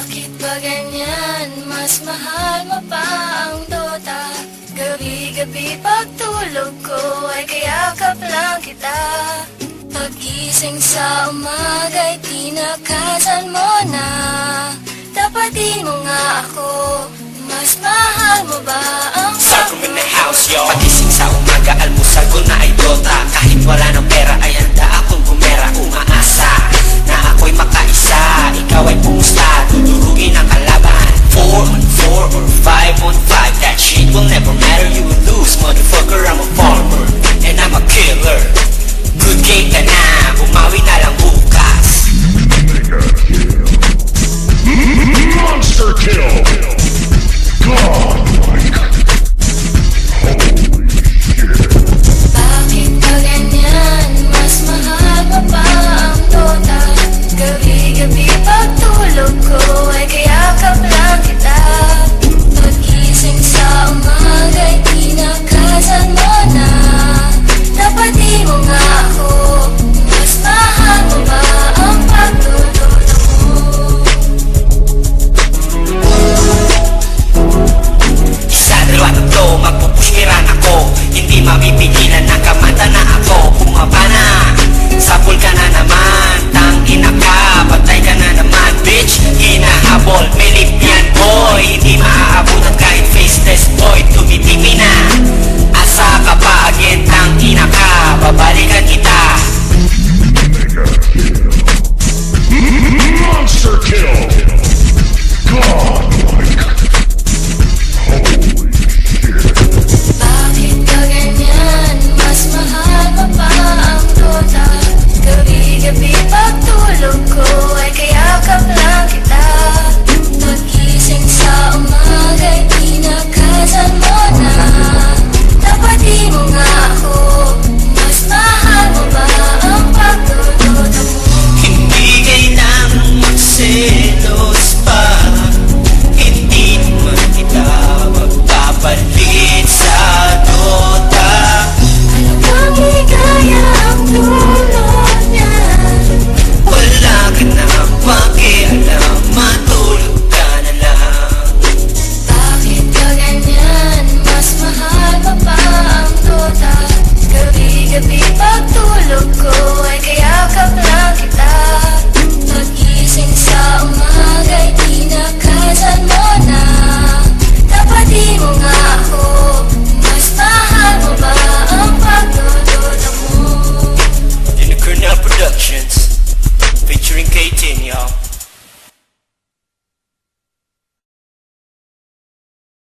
Bakit ba ganyan? Mas mahal mo pa ang Dota. Gabi-gabi pagtulog ko ay kayakap lang kita. Pagising sa umaga'y tinakasan mo na. Tapatin mo nga ako, mas mahal mo ba ang Sarong in the house, yo. Pagising sa umaga, almusal ko na ay Dota. Kahit wala nang